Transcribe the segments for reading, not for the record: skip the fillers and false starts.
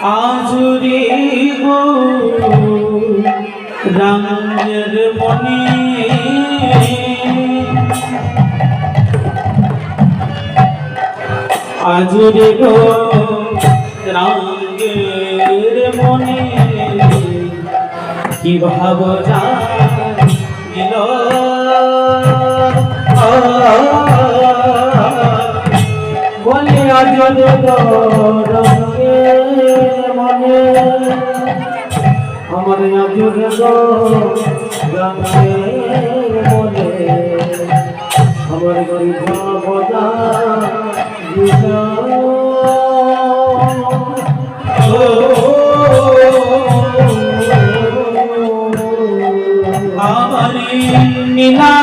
আজুরে গো রাঙের মনে আজুরে গো রাঙের মনে কি ভাব জাগিল বলে আজুরে গো রাঙের মনে আমার আজুরে গো রাঙের মনে আমার গরিব ভাবনা আমার নীলা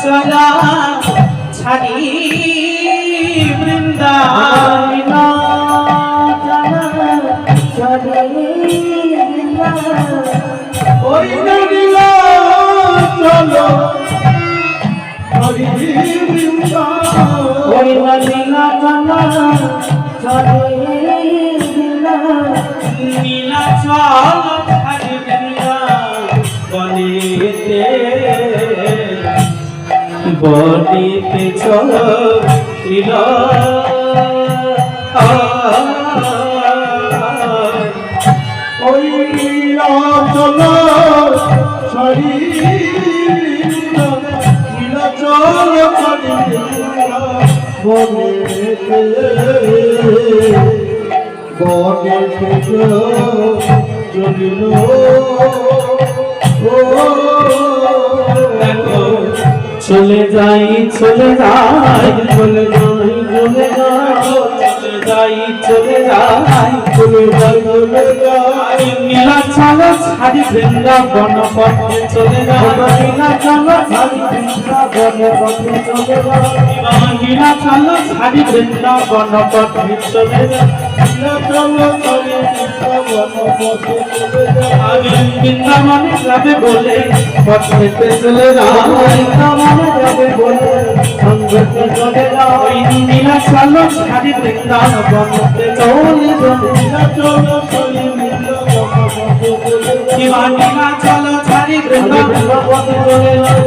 চলা ছাড়ি বৃন্দাবন ওই নীলা চলো ওই নীলা চলা নীলা চল ছাড়ি বনেতে বনেতে চল ওই চল ছাড়ি নীলা চল ছাড়ি বনেতে বনেতে চলিল চলে যাই চলে যাই চলে যাই চলে যাই চলে যাই চলে যাই চলে যাই নীলা চলো ছাড়ি বৃন্দাবন পথে চলে যাই নীলা চলো ছাড়ি বৃন্দাবন পথে চলে যাই নীলা চলো ছাড়ি বৃন্দাবন পথে চলে যাই নীলা চলো ছাড়ি বৃন্দাবন পথে চলে যাই আমি বৃন্দাবনে যাবে বলে পথে চলে যাই বৃন্দাবনে যাবে বলে সঙ্গতে চলে যাই নীলা চলো ছাড়ি বৃন্দাবন পথে চলে যাই নীলা চলো ছাড়ি বৃন্দাবন পথে চলে যাই নীলা চলো ছাড়ি বৃন্দাবন পথে চলে যাই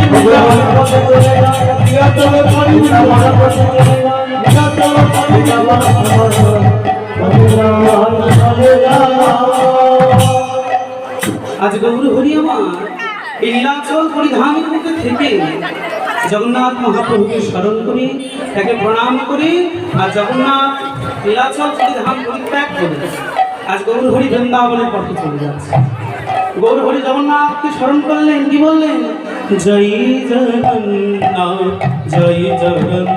বৃন্দাবন পথে চলে যাই নীলা চলো ছাড়ি বৃন্দাবন পথে চলে যাই নীলা চলো ছাড়ি বৃন্দাবন পথে চলে যাই। আজ গৌর হরি আমার এই নীলাচল পরিধানের মধ্যে থেকে জগন্নাথ মহাপ্রভুকে স্মরণ করে তাকে প্রণাম করে আর জগন্নাথ নীলাচল পরিধান পরিত্যাগ করে আজ গৌর হরি বৃন্দাবনের পথে চলে যাচ্ছে। গৌর হরি জগন্নাথকে স্মরণ করলেন, কি বললেন? জয় জগন্নাথ জয় জগন্নাথ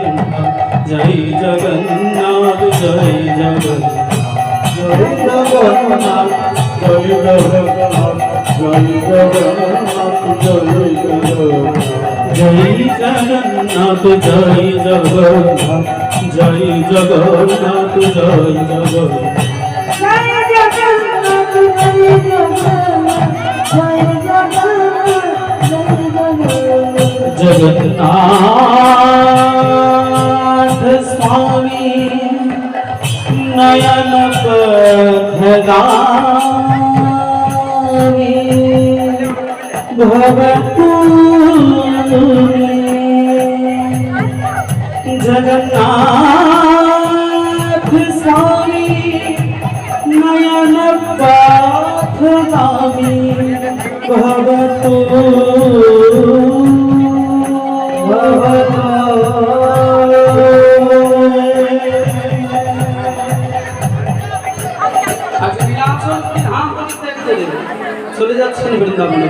জয় জগন্নাথ জয় জগন্নাথ জয় জগন্নাথ জয় জগন্নাথ জয় জগন্নাথ জয় জগন্নাথ জয় জগন্নাথ জয় জগন্নাথ জয় জগন্নাথ জয় জগন্নাথ জগন্নাথ স্বামী নয়ন পথগামী ভবতুমি জগন্নাথ স্বামী নয়ন পথগামী চলে যাচ্ছেন বৃন্দাবনে।